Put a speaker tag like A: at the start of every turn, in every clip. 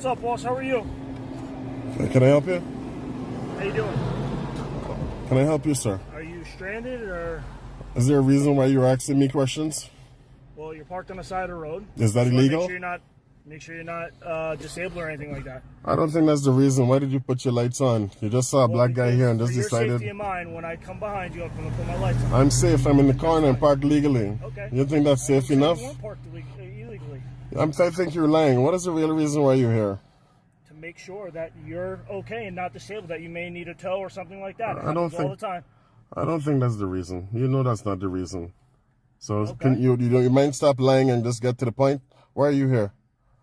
A: What's up, boss? How are you?
B: Can I help you?
A: How you doing?
B: Can I help you, sir?
A: Are you stranded or?
B: Is there a reason why you're asking me questions?
A: Well, you're parked on the side of the road.
B: Is that illegal?
A: Make sure you're not disabled or anything like that.
B: I don't think that's the reason. Why did you put your lights on? You just saw a black guy here and just decided.
A: For your safety and mine, when I come behind you, I'm going to put my lights on.
B: I'm safe. I'm in the corner and parked legally.
A: Okay.
B: You think that's safe enough?
A: You weren't parked illegally.
B: I think you're lying. What is the real reason why you're here?
A: To make sure that you're okay and not disabled, that you may need a tow or something like that.
B: I don't think
A: all the time.
B: I don't think that's the reason. You know that's not the reason. So
A: okay.
B: Can you mind stop lying and just get to the point? Why are you here?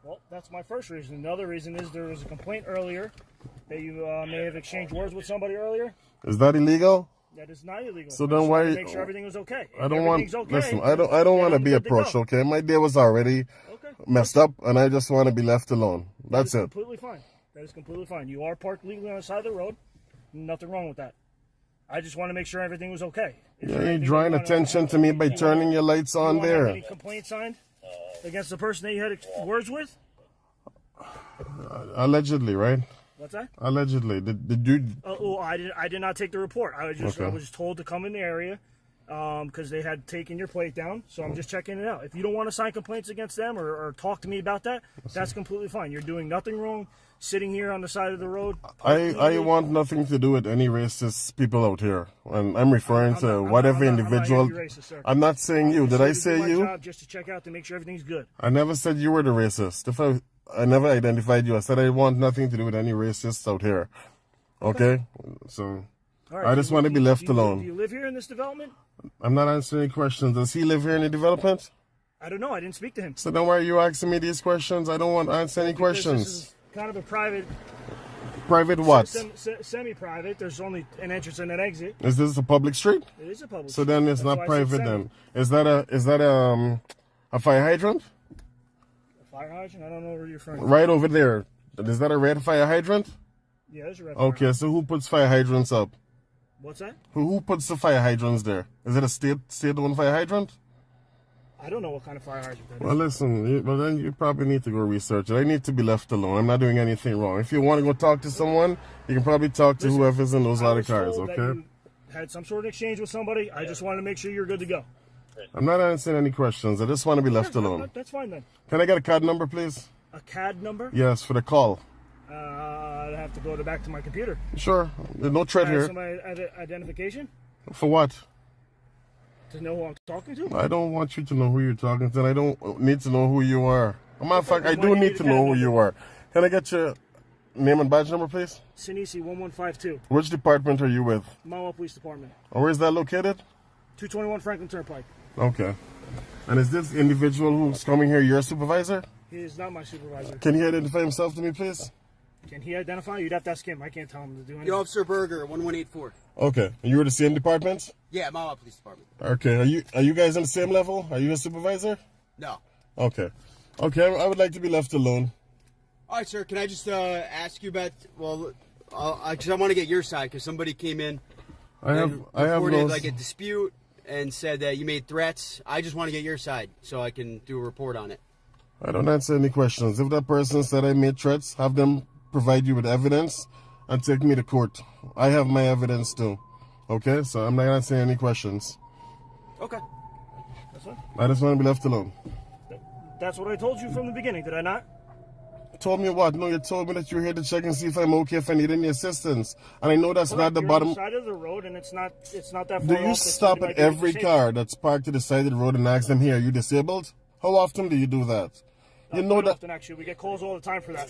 A: Well, that's my first reason. Another reason is there was a complaint earlier that you may have exchanged words with somebody earlier.
B: Is that illegal?
A: That is not illegal.
B: So then why?
A: Make sure everything was okay.
B: I don't want. Listen, I don't want to be approached. Okay, my day was already messed up, and I just want to be left alone. That's it.
A: Completely fine. That is completely fine. You are parked legally on the side of the road. Nothing wrong with that. I just want to make sure everything was okay.
B: You're drawing attention to me by turning your lights on there.
A: Any complaint signed against the person that you had words with?
B: Allegedly, right?
A: What's that?
B: Allegedly. Did you?
A: I did not take the report. I was told to come in the area because they had taken your plate down. So I'm just checking it out. If you don't want to sign complaints against them or talk to me about that, that's completely fine. You're doing nothing wrong. Sitting here on the side of the road.
B: I want nothing to do with any racist people out here. And I'm referring to whatever individual. I'm not saying you. Did I say you?
A: Job just to check out to make sure everything's good.
B: I never said you were the racist. I never identified you. I said I want nothing to do with any racists out here. Okay? So right. I just want to be left alone.
A: Do you live here in this development?
B: I'm not answering any questions. Does he live here in the development?
A: I don't know. I didn't speak to him.
B: So then why are you asking me these questions? I don't want to answer any questions.
A: Kind of a private.
B: Private what?
A: Semi-private. There's only an entrance and an exit.
B: Is this a public street?
A: It is a public.
B: So then it's not private then. Is that a fire hydrant?
A: A fire hydrant? I don't know where you're from.
B: Right over there. Is that a red fire hydrant?
A: Yeah, there's a red.
B: Okay, so who puts fire hydrants up?
A: What's that?
B: Who puts the fire hydrants there? Is it a state-owned fire hydrant?
A: I don't know what kind of fire hydrant that is.
B: Well, listen, then you probably need to go research it. I need to be left alone. I'm not doing anything wrong. If you want to go talk to someone, you can probably talk to whoever's in those other cars, okay?
A: You had some sort of exchange with somebody. I just wanted to make sure you're good to go.
B: I'm not answering any questions. I just want to be left alone.
A: That's fine then.
B: Can I get a CAD number, please?
A: A CAD number?
B: Yes, for the call.
A: I have to go back to my computer.
B: Sure. There's no threat here.
A: Some identification?
B: For what?
A: To know who I'm talking to?
B: I don't want you to know who you're talking to, and I don't need to know who you are. As a matter of fact, I do need to know who you are. Can I get your name and badge number, please?
A: Sinisi 1152.
B: Which department are you with?
A: Mahwah Police Department.
B: Where is that located?
A: 221 Franklin Turnpike.
B: Okay. And is this individual who's coming here your supervisor?
A: He is not my supervisor.
B: Can he identify himself to me, please?
A: Can he identify? You'd have to ask him. I can't tell him to do anything.
C: Officer Berger, 1184.
B: Okay. And you were the same department?
C: Yeah, Mahwah Police Department.
B: Okay. Are you guys on the same level? Are you a supervisor?
C: No.
B: Okay. Okay, I would like to be left alone.
C: All right, sir. Can I just ask you about, well, because I want to get your side, because somebody came in and reported like a dispute and said that you made threats. I just want to get your side so I can do a report on it.
B: I don't answer any questions. If that person said I made threats, have them provide you with evidence and take me to court. I have my evidence too. Okay? So I'm not answering any questions.
A: Okay. That's fine.
B: I just want to be left alone.
A: That's what I told you from the beginning, did I not?
B: Told me what? No, you told me that you're here to check and see if I'm okay, if I need any assistance. And I know that's not the bottom.
A: On the side of the road, and it's not that far.
B: Do you stop at every car that's parked to the side of the road and ask them, "Here, are you disabled?" How often do you do that? You know that.
A: Often, actually, we get calls all the time for that.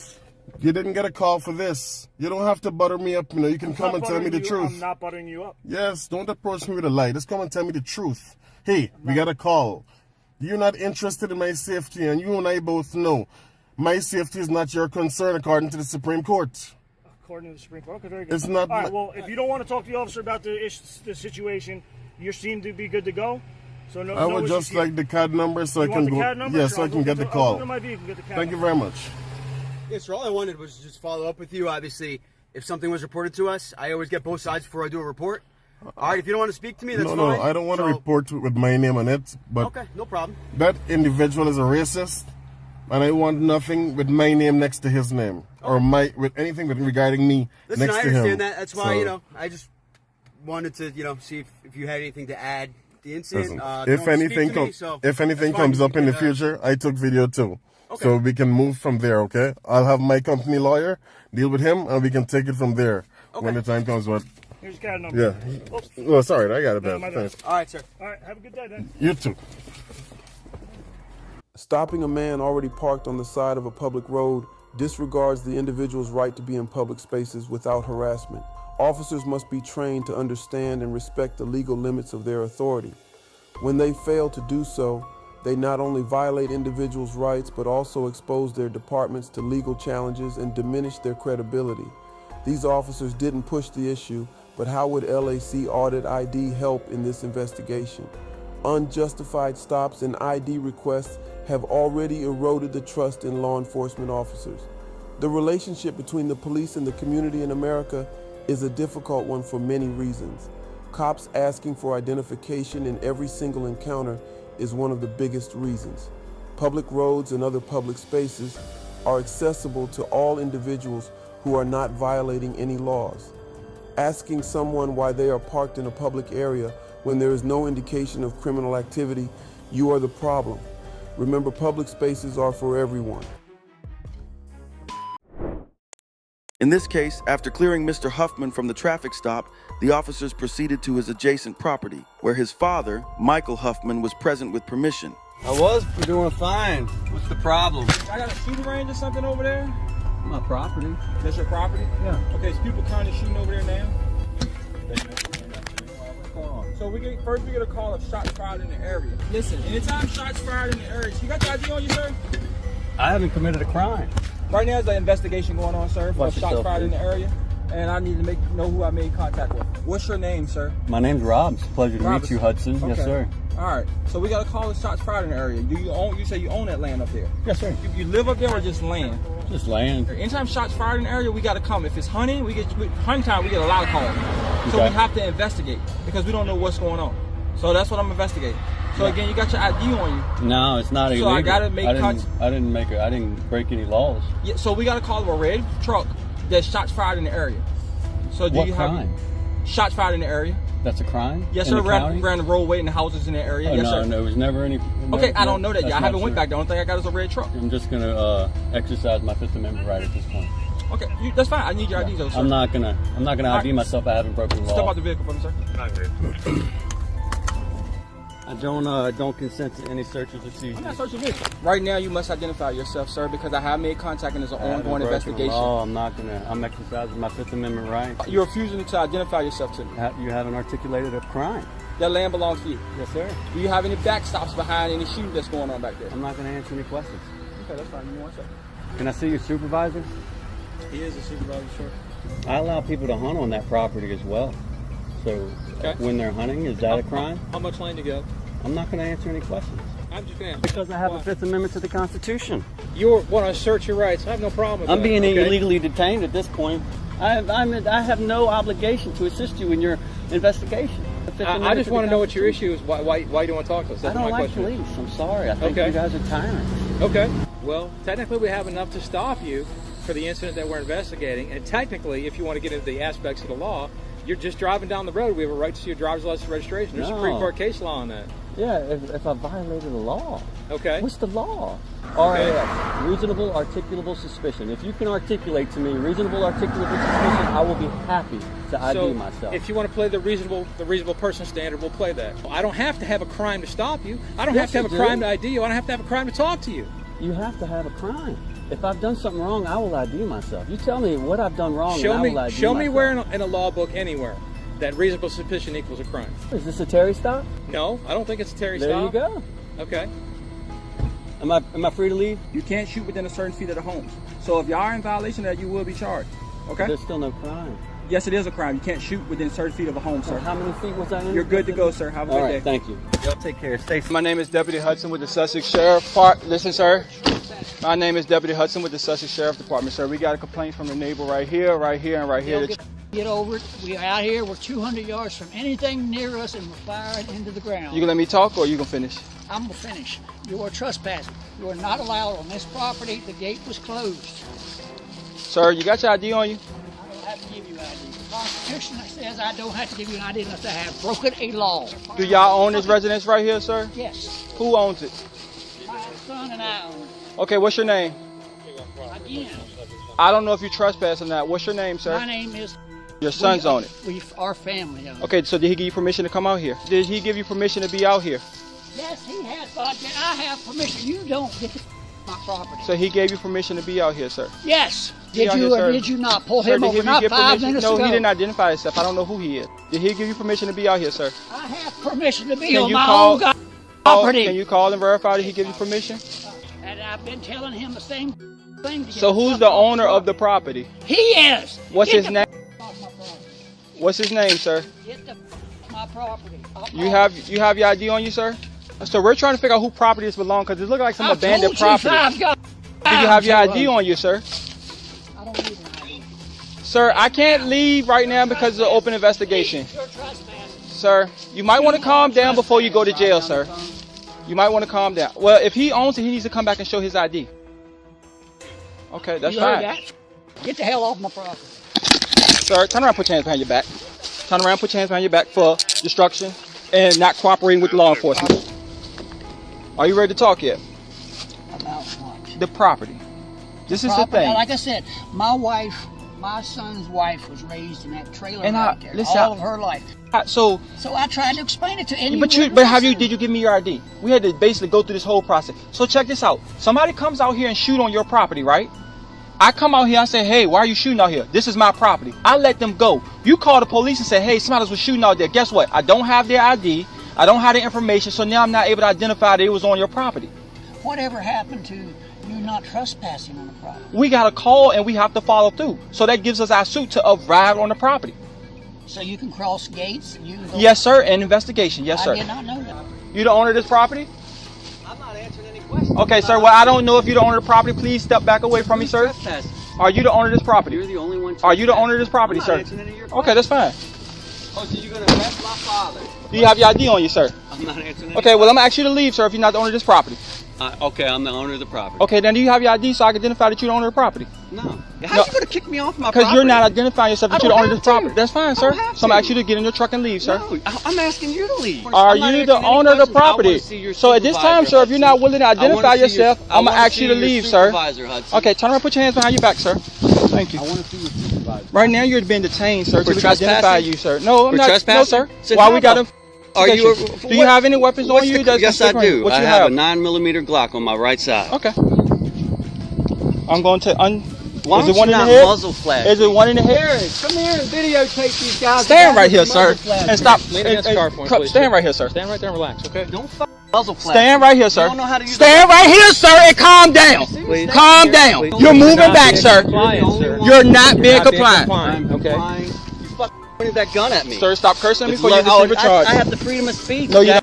B: You didn't get a call for this. You don't have to butter me up. You know, you can come and tell me the truth.
A: I'm not buttering you up.
B: Yes, don't approach me with a lie. Just come and tell me the truth. Hey, we got a call. You're not interested in my safety, and you and I both know my safety is not your concern, according to the Supreme Court.
A: According to the Supreme Court? Okay, very good.
B: It's not.
A: All right, well, if you don't want to talk to the officer about the situation, you seem to be good to go. So no.
B: I would just like the CAD number so I can go. Yes, so I can get the call. Thank you very much.
C: Yes, sir. All I wanted was just follow up with you. Obviously, if something was reported to us, I always get both sides before I do a report. All right, if you don't want to speak to me, that's fine.
B: No, I don't want to report with my name on it. But
C: okay, no problem.
B: That individual is a racist, And I want nothing with my name next to his name. Or with anything regarding me next to him.
C: I understand that. That's why, I just wanted to, see if you had anything to add. The incident,
B: if anything comes up in the future, I took video too. Okay. So we can move from there, okay? I'll have my company lawyer deal with him, and we can take it from there when the time comes. But
A: here's your card number.
B: Yeah. Well, sorry, I got it, man.
C: All right, sir.
A: All right, have a good day, then.
B: You too.
D: Stopping a man already parked on the side of a public road disregards the individual's right to be in public spaces without harassment. Officers must be trained to understand and respect the legal limits of their authority. When they fail to do so, they not only violate individuals' rights, but also expose their departments to legal challenges and diminish their credibility. These officers didn't push the issue, but how would LAC Audit ID help in this investigation? Unjustified stops and ID requests have already eroded the trust in law enforcement officers. The relationship between the police and the community in America is a difficult one for many reasons. Cops asking for identification in every single encounter is one of the biggest reasons. Public roads and other public spaces are accessible to all individuals who are not violating any laws. Asking someone why they are parked in a public area when there is no indication of criminal activity, you are the problem. Remember, public spaces are for everyone.
E: In this case, after clearing Mr. Huffman from the traffic stop, the officers proceeded to his adjacent property, where his father, Michael Huffman, was present with permission.
C: I was doing fine. What's the problem?
F: I got a shooting range or something over there?
C: My property.
F: That's your property?
C: Yeah.
F: Okay, so people currently shooting over there now? So first we get a call of shots fired in the area. Listen, anytime shots fired in the area, you got the ID on you, sir?
C: I haven't committed a crime.
F: Right now, there's an investigation going on, sir, for shots fired in the area, and I need to know who I made contact with. What's your name, sir?
G: My name's Rob. It's a pleasure to meet you, Hudson.
F: Okay.
G: Yes, sir.
F: All right. So we got a call of shots fired in the area. You say you own that land up there?
G: Yes, sir.
F: You live up there or just land?
G: Just land.
F: Anytime shots fired in the area, we got to come. If it's hunting, hunting time, we get a lot of calls. So
G: Okay.
F: we have to investigate because we don't know what's going on. So that's what I'm investigating. So again, you got your ID on you.
G: No, it's not illegal.
F: So I gotta make
G: I didn't break any laws.
F: Yeah. So we got to call a red truck that shots fired in the area. So do
G: What
F: you have
G: crime?
F: Shots fired in the area?
G: That's a crime?
F: Yes,
G: in
F: sir.
G: the county?
F: Ran the roadway and the houses in the area.
G: Oh,
F: yes,
G: no,
F: sir.
G: no, it was never any.
F: Okay, I don't know that yet. I
G: that's
F: haven't
G: not
F: went
G: true.
F: back there. The only thing I got is a red truck.
G: I'm just gonna exercise my Fifth Amendment right at this point.
F: Okay, that's fine. I need your ID though, sir.
G: I'm not gonna ID
F: right.
G: myself. I haven't broken the law.
F: Step out the vehicle for me, sir.
G: I don't consent to any searches or seizures.
F: I'm not searching vehicles. Right now, you must identify yourself, sir, because I have made contact and there's an ongoing investigation.
G: I'm exercising my Fifth Amendment right.
F: You're refusing to identify yourself to me.
G: You haven't articulated a crime.
F: That land belongs to you.
G: Yes, sir.
F: Do you have any backstops behind any shooting that's going on back there?
G: I'm not going to answer any questions.
F: Okay, that's fine. Give me 1 second.
G: Can I see your supervisor?
F: He is a supervisor, sure.
G: I allow people to hunt on that property as well. So when they're hunting, is that a crime?
F: How much land you got?
G: I'm not going to answer any questions.
F: I'm just going to
G: Because I have a Fifth Amendment to the Constitution.
F: You want to assert your rights. I have no problem with that.
G: I'm being illegally detained at this point. I have no obligation to assist you in your investigation.
F: I just want to know what your issue is. Why do you want to talk to us? That's
G: I don't
F: my
G: like
F: question.
G: police. I'm sorry. I think you guys are tyrants.
F: Okay. Well, technically we have enough to stop you for the incident that we're investigating. And technically, if you want to get into the aspects of the law, you're just driving down the road. We have a right to see your driver's license registration. There's Supreme Court case law on that.
G: Yeah, if I violated the law.
F: Okay.
G: What's the law? RAS, reasonable articulable suspicion. If you can articulate to me reasonable articulable suspicion, I will be happy to ID myself.
F: If you want to play the reasonable person standard, we'll play that. I don't have to have a crime to stop you. I don't have to have a crime to ID you. I don't have to have a crime to talk to you.
G: You have to have a crime. If I've done something wrong, I will ID myself. You tell me what I've done wrong, and I will ID myself.
F: Show me where in a law book anywhere that reasonable suspicion equals a crime.
G: Is this a Terry stop?
F: No, I don't think it's a Terry stop.
G: There you go.
F: Okay.
G: Am I free to leave?
F: You can't shoot within a certain feet of the homes. So if you are in violation of that, you will be charged. Okay?
G: There's still no crime.
F: Yes, it is a crime. You can't shoot within certain feet of a home, sir.
G: So how many feet was I in?
F: You're good to go, sir. Have a good day.
G: Thank you. Y'all take care. Stay safe.
F: My name is Deputy Hudson with the Sussex Sheriff. Listen, sir. My name is Deputy Hudson with the Sussex Sheriff Department, sir. We got a complaint from a neighbor right here, and right here.
H: Get over it. We're out here. We're 200 yards from anything near us, and we're firing into the ground.
F: You gonna let me talk, or you gonna finish?
H: I'm gonna finish. You are trespassing. You are not allowed on this property. The gate was closed.
F: Sir, you got your ID on you?
H: I don't have to give you ID. The Constitution says I don't have to give you an ID unless I have broken a law.
F: Do y'all own this residence right here, sir?
H: Yes.
F: Who owns it?
H: My son and I own it.
F: Okay, what's your name?
H: Again.
F: I don't know if you trespass or not. What's your name, sir?
H: My name is...
F: Your son's on it.
H: Our family owns it.
F: Okay, so did he give you permission to come out here? Did he give you permission to be out here?
H: Yes, he has, but I have permission. You don't get to my property.
F: So he gave you permission to be out here, sir?
H: Yes. Did you or did you not pull him over not 5 minutes ago?
F: No, he didn't identify himself. I don't know who he is. Did he give you permission to be out here, sir?
H: I have permission to be on my own property.
F: Can you call and verify that he gave you permission?
H: And I've been telling him the same thing.
F: So who's the owner of the property?
H: He is.
F: What's his name? What's his name, sir?
H: Get the my property.
F: You have your ID on you, sir? So we're trying to figure out who property this belongs because it looks like some abandoned property. Do you have your ID on you, sir?
H: I don't need an ID.
F: Sir, I can't leave right now because of the open investigation.
H: You're trespassing.
F: Sir, you might want to calm down before you go to jail, sir. You might want to calm down. Well, if he owns it, he needs to come back and show his ID. Okay, that's fine.
H: That? Get the hell off my property.
F: Sir, turn around, put your hands behind your back. Turn around, put your hands behind your back for destruction and not cooperating with law enforcement. Are you ready to talk yet?
H: About what?
F: The property. This is the thing.
H: Like I said, my son's wife was raised in that trailer right there
F: listen,
H: all of her life.
F: So
H: I tried to explain it to him.
F: But did you give me your ID? We had to basically go through this whole process. So check this out. Somebody comes out here and shoot on your property, right? I come out here, I say, hey, why are you shooting out here? This is my property. I let them go. You call the police and say, hey, somebody was shooting out there. Guess what? I don't have their ID. I don't have the information, so now I'm not able to identify that it was on your property.
H: Whatever happened to you not trespassing on the property?
F: We got a call and we have to follow through. So that gives us our suit to arrive on the property.
H: So you can cross gates?
F: Yes, sir, and investigation. Yes, sir.
H: I did not know that.
F: You the owner of this property?
C: I'm not answering any questions.
F: Okay, sir, well, I don't know if you're the owner of the property. Please step back away from me, sir. Are you the owner of this property?
C: You're the only one.
F: Are you the owner of this property,
C: I'm
F: sir?
C: not answering any of your
F: Okay, that's fine.
C: Oh, so you're going to arrest my father?
F: Do you have your ID on you, sir?
C: I'm not answering any
F: Okay, well, I'm going to ask you to leave, sir, if you're not the owner of this property.
C: Okay, I'm the owner of the property.
F: Okay, then do you have your ID so I can identify that you're the owner of the property?
C: No. How you going to kick me off my property?
F: Because you're not identifying yourself that you're the owner of this property. That's fine, sir. So I'm going to ask you to get in your truck and leave, sir.
C: No, I'm asking you to leave.
F: Are you the owner of the property? So at this time, sir, if you're not willing to identify yourself, I'm going to ask you to leave, sir. Okay, turn around, put your hands behind your back, sir. Thank you.
C: I want to see your supervisor.
F: Right now, you're being detained, sir,
C: For
F: to identify you, sir. No, I'm
C: For
F: not.
C: trespassing?
F: No, sir. Why we got him?
C: Are you?
F: Do you have any weapons on you?
C: Yes, I do.
F: What
C: I
F: you
C: have a 9mm Glock on my right side.
F: Okay. I'm going to
C: Why
F: is it
C: don't
F: one
C: you
F: in the
C: not
F: head?
C: muzzle flash?
F: Is it one in the head?
C: Come here and videotape these guys.
F: Stand right here, sir. And stop.
G: Lean against the car for me, please.
F: Stand right here, sir.
G: Stand right there and relax, okay?
C: Don't muzzle flash.
F: Stand right here, sir.
C: You don't know how to use
F: Stand right here, sir, and calm down.
C: Please.
F: Calm down.
C: Please.
F: You're moving back, sir.
G: Sir.
F: You're not being compliant.
G: Okay.
C: You fucking pointed that gun at me.
F: Sir, stop cursing me
C: It's
F: before you receive a charge.
C: I have the freedom of speech.
F: No, you don't.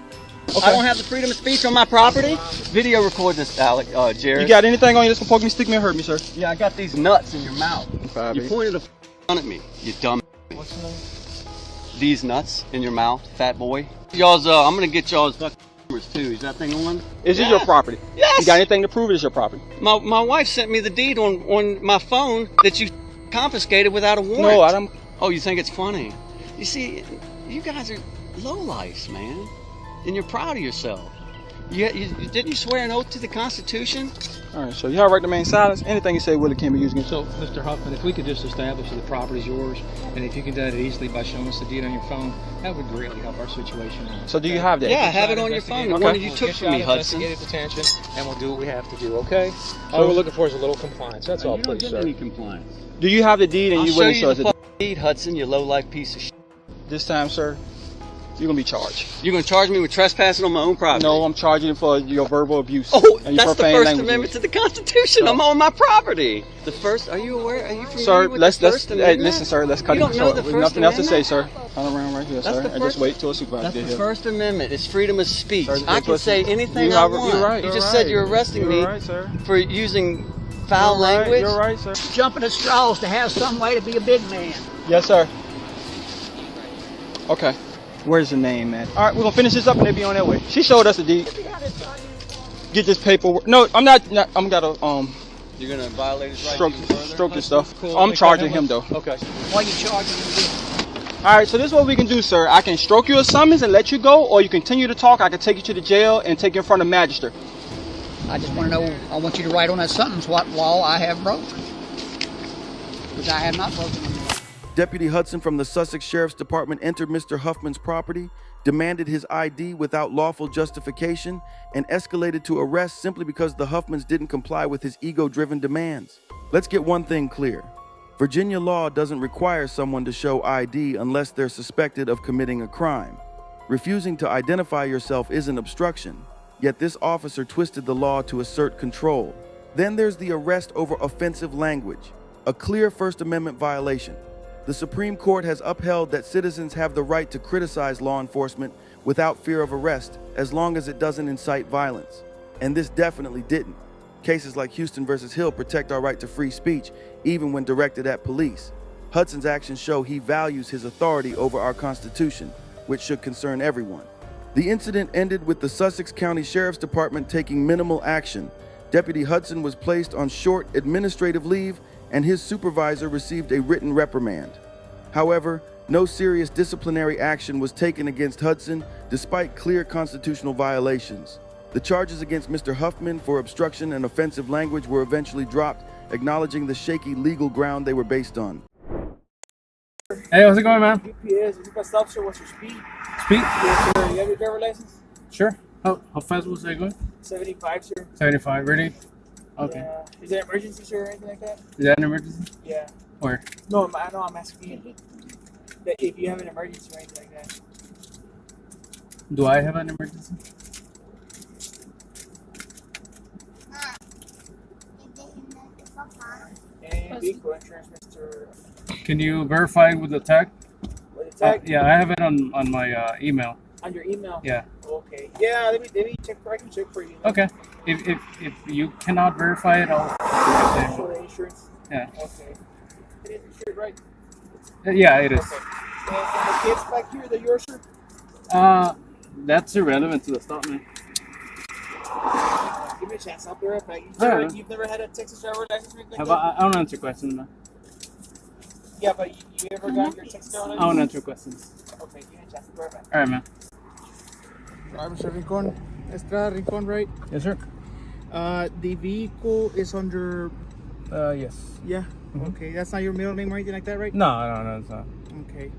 C: I don't have the freedom of speech on my property. Video record this, Jared.
F: You got anything on you that's gonna poke me, stick me, or hurt me, sir?
C: Yeah, I got these nuts in your mouth. You
F: 5'8".
C: pointed a gun at me, you dumb.
F: What's the name?
C: These nuts in your mouth, fat boy. Y'all's, I'm gonna get y'all's fucking numbers too. Is that thing on?
F: Is it your property?
C: Yes.
F: You got anything to prove it is your property?
C: My wife sent me the deed on my phone that you confiscated without a warrant.
F: No, I don't.
C: Oh, you think it's funny? You see, you guys are lowlifes, man, and you're proud of yourself. Didn't you swear an oath to the Constitution?
F: All right, so you have right to remain silent. Anything you say will it can be used against you.
G: So, Mr. Huffman, if we could just establish that the property's yours, and if you can do that easily by showing us the deed on your phone, that would greatly help our situation.
F: So do you have that?
C: Yeah, I have it on your phone. The one that you took from me, Hudson.
G: Investigative detention, and we'll do what we have to do, okay? All we're looking for is a little compliance. That's all,
C: You don't
G: please,
C: get
G: sir.
C: any compliance.
F: Do you have the deed and
C: I'll
F: you
C: show
F: wouldn't
C: you
F: show us
C: the
F: the
C: fucking deed, Hudson, you low-life piece of shit.
F: This time, sir, you're gonna be charged.
C: You're gonna charge me with trespassing on my own property?
F: No, I'm charging you for your verbal abuse.
C: Oh,
F: and your
C: that's the
F: profane
C: First
F: language.
C: Amendment to the Constitution.
F: No.
C: I'm on my property. The first. Are you aware? Are you familiar
F: Sir,
C: with
F: let's
C: the First Amendment?
F: listen, sir. Let's cut
C: You
F: it
C: don't know
F: short.
C: the
F: There's
C: First
F: nothing else to say,
C: Amendment?
F: sir. Turn around right here,
C: That's
F: sir,
C: the
F: and just
C: first-
F: wait till a supervisor
C: That's
F: gets
C: the
F: here.
C: First Amendment. It's freedom of speech.
F: Sir,
C: I can say anything I want.
F: You're right.
C: You
F: You're
C: just
F: right.
C: said you're arresting me
F: You're right, sir.
C: for using foul language.
F: You're right, sir.
H: Jumping at straws to have some way to be a big man.
F: Yes, sir. Okay.
I: Where's the name, man? All right, we're gonna finish this up and they'll be on their way. She showed us a deed. Get this paperwork. No, I'm not. I'm gotta
G: You're gonna violate his right
I: stroke this stuff. Cool. Oh, I'm charging him though.
G: Okay.
H: Why you charging me?
I: All right, so this is what we can do, sir. I can stroke you a summons and let you go, or you continue to talk. I can take you to the jail and take you in front of the magistrate.
H: I just want to know, I want you to write on that sentence what law I have broke. Which I have not broken.
E: Deputy Hudson from the Sussex Sheriff's Department entered Mr. Huffman's property, demanded his ID without lawful justification, and escalated to arrest simply because the Huffmans didn't comply with his ego-driven demands. Let's get one thing clear. Virginia law doesn't require someone to show ID unless they're suspected of committing a crime. Refusing to identify yourself isn't obstruction, yet this officer twisted the law to assert control. Then there's the arrest over offensive language, a clear First Amendment violation. The Supreme Court has upheld that citizens have the right to criticize law enforcement without fear of arrest, as long as it doesn't incite violence. And this definitely didn't. Cases like Houston versus Hill protect our right to free speech, even when directed at police. Hudson's actions show he values his authority over our Constitution, which should concern everyone. The incident ended with the Sussex County Sheriff's Department taking minimal action. Deputy Hudson was placed on short administrative leave, and his supervisor received a written reprimand. However, no serious disciplinary action was taken against Hudson, despite clear constitutional violations. The charges against Mr. Huffman for obstruction and offensive language were eventually dropped, acknowledging the shaky legal ground they were based on.
J: Hey, how's it going, man?
K: GPS, you got stop, sir. What's your speed?
J: Speed?
K: Yes, sir. You have your driver license?
J: Sure. How fast was I going?
K: 75, sir.
J: 75, ready? Okay.
K: Yeah. Is there an emergency, sir, or anything like that?
J: Is that an emergency?
K: Yeah.
J: Where?
K: No, I'm asking you that if you have an emergency or anything like that.
J: Do I have an emergency?
K: And vehicle insurance, Mr.
J: Can you verify it with the tag?
K: With the tag?
J: Yeah, I have it on my email.
K: On your email?
J: Yeah.
K: Okay. Yeah, let me check. I can check for you.
J: Okay. If you cannot verify it, I'll.
K: For the insurance?
J: Yeah.
K: Okay. It is insured, right?
J: Yeah, it is.
K: Okay. And the kids back here, they're yours, sir?
J: That's irrelevant to the stop, man.
K: Give me a chance. I'll be right back. You've never had a Texas driver license or anything like that?
J: I don't answer questions, man.
K: Yeah, but you ever got your Texas driver license?
J: I don't answer questions.
K: Okay, give me a chance. I'll be right back.
J: All right, man.
K: Mr. Rincon, Estrada Rincon, right?
J: Yes, sir.
K: The vehicle is under...
J: Yes.
K: Yeah? Okay, that's not your middle name or anything like that, right?
J: No, it's not.
K: Okay.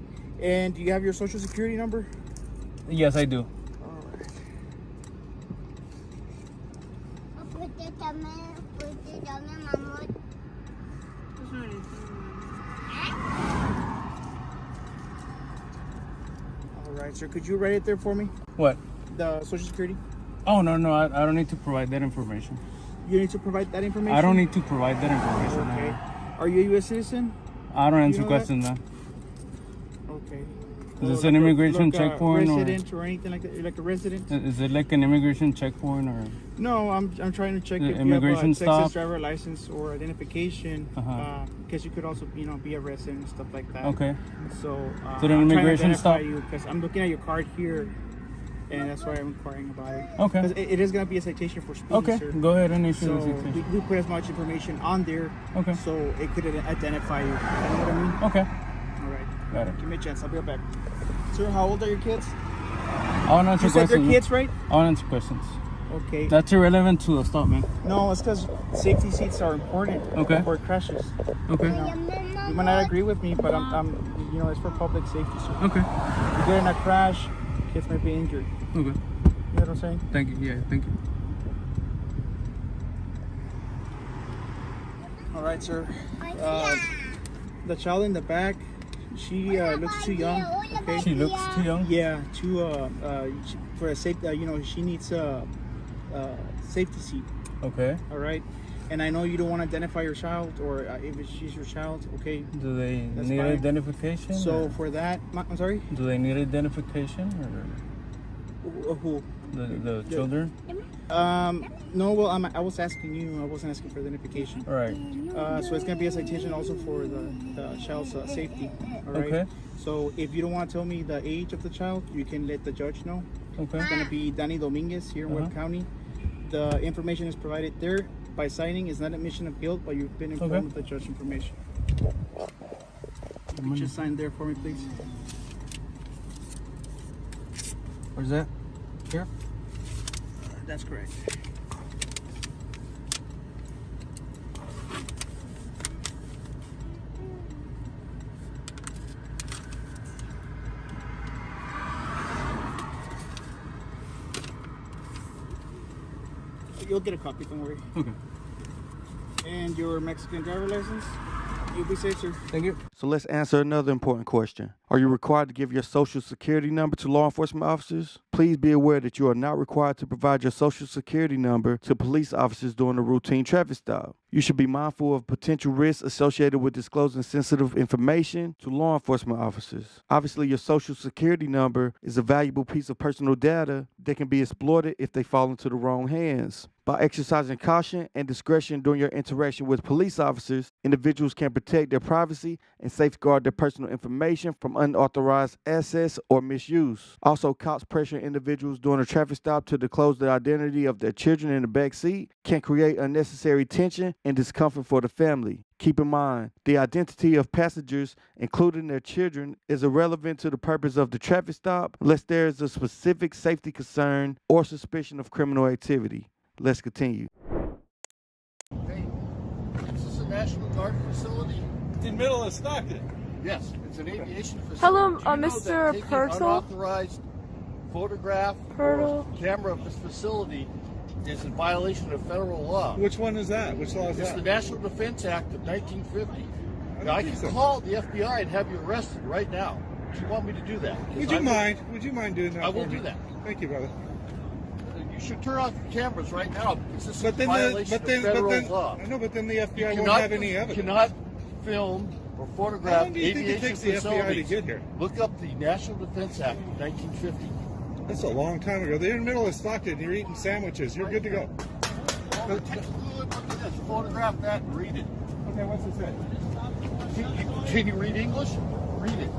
K: And do you have your social security number?
J: Yes, I do.
K: Alright, sir. Could you write it there for me?
J: What?
K: The social security?
J: Oh, no, I don't need to provide that information.
K: You need to provide that information?
J: I don't need to provide that information.
K: Okay. Are you a U.S. citizen?
J: I don't answer questions, man.
K: Okay.
J: Is this an immigration checkpoint
K: resident or anything like that? You're like a resident?
J: Is it like an immigration checkpoint or?
K: No, I'm trying to check if
J: immigration
K: you have a Texas
J: stop?
K: driver license or identification, because you could also, be a resident and stuff like that.
J: Okay.
K: So,
J: is it an immigration stop?
K: Because I'm looking at your card here, and that's why I'm inquiring about it.
J: Okay.
K: Because it is going to be a citation for speeding,
J: Okay,
K: sir.
J: go ahead and issue the
K: So
J: citation.
K: we put as much information on there,
J: Okay.
K: so it could identify you. You know what I mean?
J: Okay.
K: All right.
J: Got it.
K: Give me a chance. I'll be right back. Sir, how old are your kids?
J: I want to answer
K: You said
J: questions.
K: they're kids, right?
J: I want to answer questions.
K: Okay.
J: That's irrelevant to the stop, man.
K: No, it's because safety seats are important.
J: Okay.
K: Before crashes.
J: Okay.
K: You might not agree with me, but I'm it's for public safety, sir.
J: Okay.
K: If you get in a crash, kids might be injured.
J: Okay.
K: You know what I'm saying?
J: Thank you. Yeah, thank you.
K: All right, sir. The child in the back, she looks too young. Okay.
J: She looks too young?
K: Yeah, for a safety. She needs a safety seat.
J: Okay.
K: All right. And I know you don't want to identify your child, or if she's your child, okay.
J: Do they
K: That's
J: need
K: fine.
J: identification?
K: So
J: or?
K: for that, I'm sorry?
J: Do they need identification?
K: Who?
I: The children?
K: No, well, I was asking you. I wasn't asking for identification.
I: All right.
K: So it's going to be a citation also for the child's safety. All right.
I: Okay.
K: So if you don't want to tell me the age of the child, you can let the judge know.
I: Okay.
K: It's going to be Danny Dominguez here in Webb County. The information is provided there by signing. It's not admission of guilt, but you've been informed of the judge information. You can just sign there for me, please.
I: Where's that? Here?
K: That's correct. You'll get a copy, don't worry.
I: Okay.
K: And your Mexican driver license? You'll be safe, sir.
I: Thank you.
E: So let's answer another important question. Are you required to give your social security number to law enforcement officers? Please be aware that you are not required to provide your social security number to police officers during a routine traffic stop. You should be mindful of potential risks associated with disclosing sensitive information to law enforcement officers. Obviously, your social security number is a valuable piece of personal data that can be exploited if they fall into the wrong hands. By exercising caution and discretion during your interaction with police officers, individuals can protect their privacy and safeguard their personal information from unauthorized access or misuse. Also, cops pressuring individuals during a traffic stop to disclose the identity of their children in the back seat can create unnecessary tension and discomfort for the family. Keep in mind, the identity of passengers, including their children, is irrelevant to the purpose of the traffic stop unless there is a specific safety concern or suspicion of criminal activity. Let's continue.
B: Hey, is this a National Guard facility?
I: It's in the middle of Stockton.
B: Yes, it's an aviation facility.
L: Hello,
B: Do you know
L: Mr.
B: that taking
L: Purtle?
B: unauthorized photograph
L: Purtle.
B: or camera of this facility is in violation of federal law.
I: Which one is that? Which law is
B: It's
I: that?
B: the National Defense Act of 1950. Now, I can call the FBI and have you arrested right now. Do you want me to do that?
I: Would you mind? Would you mind doing that?
B: I will
I: for me?
B: do that.
I: Thank you, brother.
B: You should turn off your cameras right now because this is a
I: But then,
B: violation of federal law.
I: I know, but then the FBI
B: You
I: won't have any evidence.
B: cannot film or
I: How
B: photograph
I: long do you think it
B: aviation
I: takes the FBI to
B: facilities.
I: get here?
B: Look up the National Defense Act of 1950.
I: That's a long time ago. They're in the middle of Stockton. You're eating sandwiches. You're good to go.
B: Look at this. Photograph that and read it.
I: Okay, what's it say?
B: Can you read English? Read it.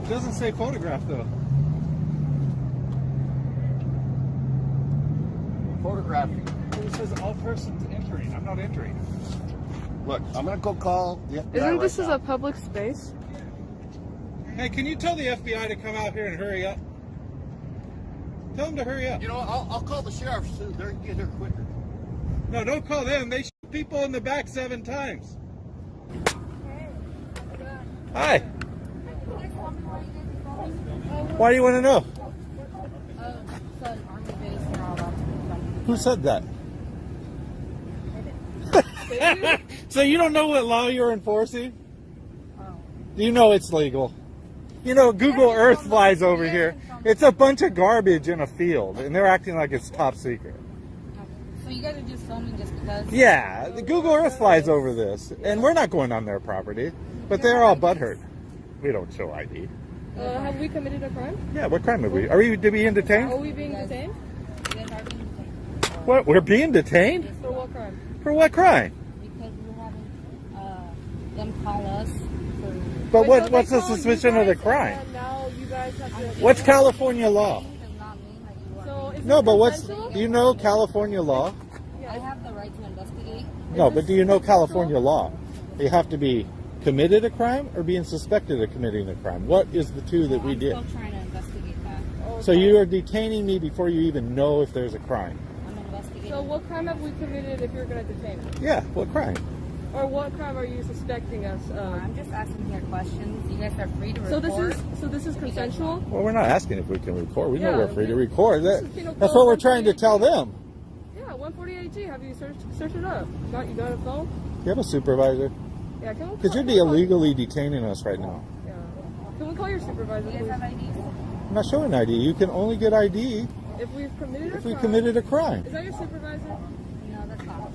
I: It doesn't say photograph, though.
B: Photographing.
I: It says all persons entering. I'm not entering.
B: Look, I'm going to go call the FBI
L: Isn't
B: right
L: this
B: now.
L: a public space?
I: Hey, can you tell the FBI to come out here and hurry up? Tell them to hurry up.
B: You know, I'll call the sheriff soon. They're going to get here quicker.
I: No, don't call them. They shoot people in the back 7 times. Hi. Why do you want to know? Who said that? So you don't know what law you're enforcing? Do you know it's legal? You know, Google Earth flies over here. It's a bunch of garbage in a field, and they're acting like it's top secret.
M: So you guys are just filming just because?
I: Yeah, the Google Earth flies over this, and we're not going on their property, but they're all butthurt. We don't show ID.
L: Have we committed a crime?
I: Yeah, what crime have we? Are we being detained?
L: Are we being detained?
M: You guys are being detained.
I: What? We're being detained?
L: For what crime?
I: For what crime?
M: Because we're having them call us for...
I: But what's the suspicion of the crime?
L: Now you guys have to...
I: What's California law?
L: So is
I: No,
L: it
I: but
L: consensual?
I: do you know California law?
M: I have the right to investigate.
I: No, but do you know California law? You have to be committed a crime or being suspected of committing a crime. What is the two that we did?
M: I'm still trying to investigate that.
I: So you are detaining me before you even know if there's a crime.
M: I'm investigating.
L: So what crime have we committed if you're going to detain us?
I: Yeah, what crime?
L: Or what crime are you suspecting us of?
M: I'm just asking here questions. You guys are free to
L: So
M: record.
L: this is consensual?
I: Well, we're not asking if we can record. We know
L: Yeah,
I: we're free to record.
L: this is penal
I: That's
L: code
I: what we're trying to tell them.
L: Yeah, 148G. Have you searched it up? You got a phone?
I: You have a supervisor?
L: Yeah, can we
I: Because you'd be illegally detaining us right now.
L: Yeah. Can we call your supervisor,
M: You guys have
L: please?
M: IDs?
I: I'm not showing ID. You can only get ID
L: If we've committed a
I: if
L: crime.
I: we committed a crime.
L: Is that your supervisor?
M: No, that's not.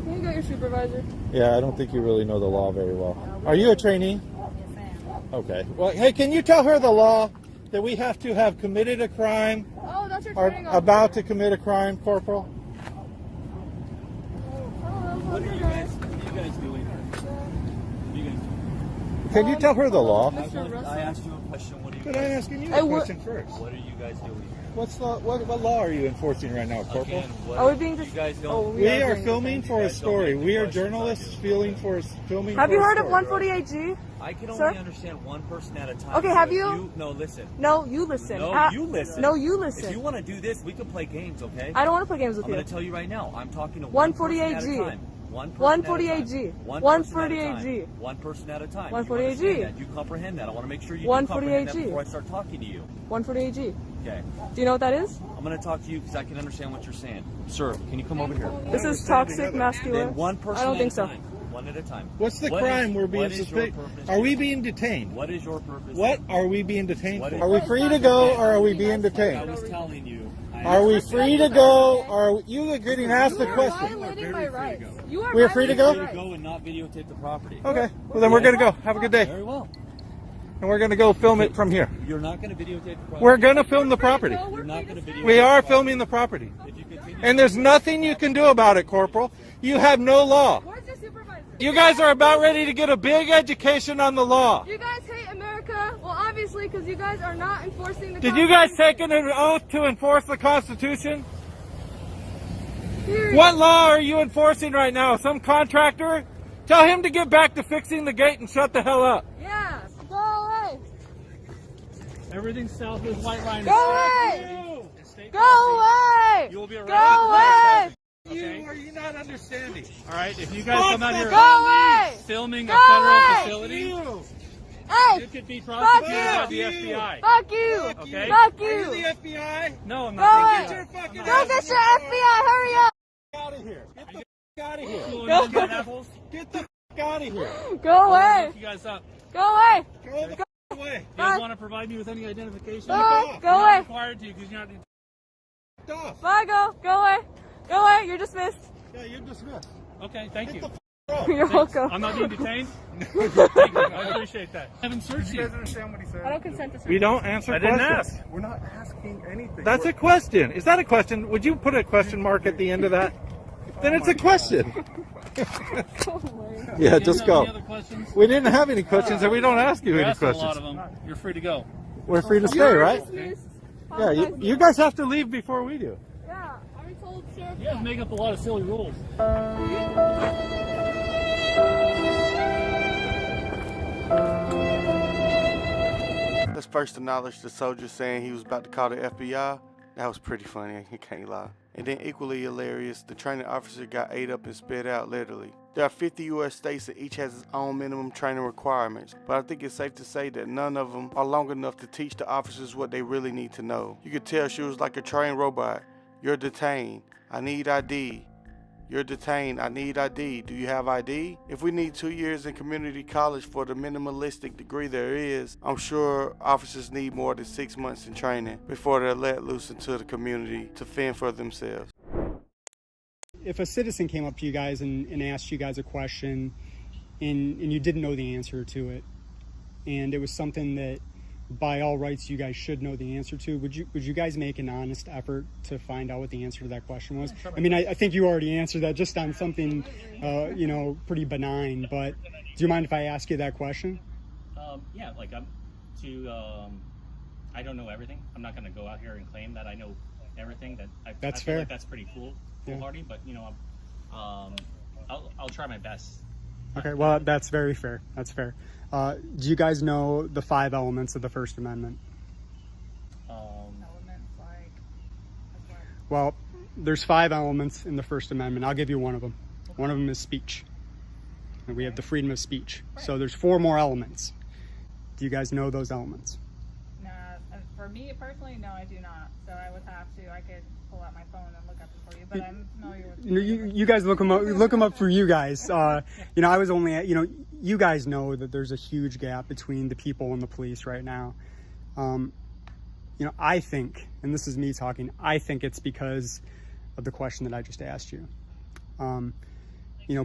L: Can you get your supervisor?
I: Yeah, I don't think you really know the law very well. Are you a trainee?
M: Yes, I am.
I: Okay. Well, hey, can you tell her the law that we have to have committed a crime?
L: Oh, that's your
I: are
L: training
I: about to commit a crime, Corporal?
L: What are you guys
N: doing?
I: Can you tell her the law?
N: I asked you a question. What are you
I: But I'm asking you a question first.
N: What are you guys doing?
I: What law are you enforcing right now, Corporal?
L: Are we being
N: you guys don't?
L: Oh,
I: we are filming for a story. We are journalists filming for filming.
L: Have you heard of
I: story,
L: 148G?
N: I can only understand one person at a time.
L: Okay,
N: so
L: have
N: if
L: you?
N: No, listen.
L: No, you listen.
N: No, you listen.
L: No, you listen.
N: If you want to do this, we can play games, okay?
L: I don't want to play games with
N: I'm
L: you.
N: going to tell you right now. I'm talking to 148G.
L: 148G. 148G.
N: One person at a time.
L: 148G.
N: You comprehend that. I want to make sure you comprehend that before I start talking to you.
L: 148G.
N: Okay.
L: Do you know what that is?
N: I'm going to talk to you because I can understand what you're saying. Sir, can you come over here?
L: This is toxic masculine.
N: Then one person
L: I don't
N: at
L: think
N: a
L: so.
N: time. One at a time.
I: What's the crime we're being suspected? Are we being detained?
N: What is your purpose?
I: What are we being detained for?
N: Is
I: Are we free to go or are we being detained?
N: I was telling you.
I: Are we free to go or are you getting asked the question?
L: Violating my rights. You are
I: We're free to go?
N: Free to go and not videotape the property.
I: Okay. Well, then we're going to go. Have a good day.
N: Very well.
I: And we're going to go film it from here.
N: You're not going to videotape the property.
I: We're going to film the property.
N: You're not going to videotape.
I: We are filming the property. And there's nothing you can do about it, Corporal. You have no law.
L: Where's your supervisor?
I: You guys are about ready to get a big education on the law.
L: You guys hate America? Well, obviously, because you guys are not enforcing the
I: Did you guys take an oath to enforce the Constitution?
L: Period.
I: What law are you enforcing right now? Some contractor? Tell him to get back to fixing the gate and shut the hell up.
L: Yeah. Go away.
J: Everything south is white line.
L: Go away. Go away.
J: You will be arrested.
L: Go away.
I: Are you not understanding?
J: All right, if you guys come out here filming a
L: Go
J: federal
L: away.
J: facility,
L: Hey.
J: you could be
L: Fuck
J: prosecuted by
L: you.
J: the FBI.
L: Fuck you.
J: Okay?
L: Fuck
I: Are you
L: you.
I: the FBI?
J: No, I'm
L: Go
J: not.
L: away. Go get your FBI. Hurry up.
I: Get out of here. Get the f out of here.
J: Go. Get apples.
I: Get the f out of here.
L: Go away.
J: You guys up.
L: Go away.
I: Go the f away.
J: You guys want to provide me with any identification?
L: Go
J: You're
L: away.
J: not required to because you're not.
I: Off.
L: Bye. Go. Go away. Go away. You're dismissed.
I: Yeah, you're dismissed.
J: Okay, thank you.
L: You're welcome.
J: I'm not being detained. Thank you. I appreciate that. I haven't searched you.
I: understand what he said?
L: I don't consent to search.
I: We don't answer
J: I didn't
I: questions.
J: ask.
B: We're not asking anything.
I: That's a question. Is that a question? Would you put a question mark at the end of that? Then it's a question. Yeah, just go.
J: Any other questions?
I: We didn't have any questions, and we don't ask you
J: You're
I: any
J: asking a
I: questions.
J: lot of them. You're free to go.
I: We're free to stay, right? Yeah, you guys have to leave before we do.
L: Yeah. I told Sheriff.
J: You guys make up a lot of silly rules.
E: Let's first acknowledge the soldier saying he was about to call the FBI. That was pretty funny, I can't lie. And then equally hilarious, the training officer got ate up and spit out literally. There are 50 U.S. states that each has its own minimum training requirements, but I think it's safe to say that none of them are long enough to teach the officers what they really need to know. You could tell she was like a trained robot. You're detained. I need ID. You're detained. I need ID. Do you have ID? If we need 2 years in community college for the minimalistic degree there is, I'm sure officers need more than 6 months in training before they're let loose into the community to fend for themselves.
O: If a citizen came up to you guys and asked you guys a question and you didn't know the answer to it, and it was something that by all rights you guys should know the answer to, would you guys make an honest effort to find out what the answer to that question was? I mean, I think you already answered that just on something pretty benign, but do you mind if I ask you that question?
P: Yeah, like I don't know everything. I'm not going to go out here and claim that I know everything.
O: That's
P: feel
O: fair.
P: like that's pretty foolhardy, but I'll try my best.
O: Okay, well, that's very fair. That's fair. Do you guys know the 5 elements of the First Amendment? Well, there's 5 elements in the First Amendment. I'll give you one of them. One of them is speech. And we have the freedom of speech. So there's 4 more elements. Do you guys know those elements?
Q: Nah, for me personally, no, I do not. So I would have to. I could pull out my phone and look up them for you, but I'm familiar with.
O: You guys look them up. Look them up for you guys. I was only. You guys know that there's a huge gap between the people and the police right now. I think, and this is me talking, I think it's because of the question that I just asked you.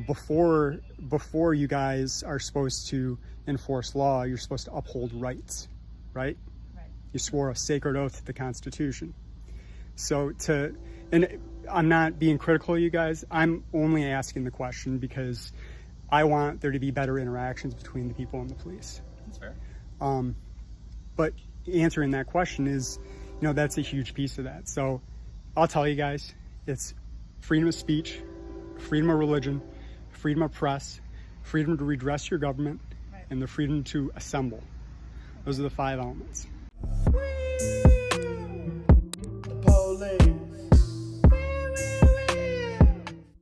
O: Before you guys are supposed to enforce law, you're supposed to uphold rights, right? You swore a sacred oath to the Constitution. So and I'm not being critical of you guys. I'm only asking the question because I want there to be better interactions between the people and the police.
P: That's fair.
O: But answering that question is, that's a huge piece of that. So I'll tell you guys, it's freedom of speech, freedom of religion, freedom of press, freedom to redress your government, and the freedom to assemble. Those are the 5 elements.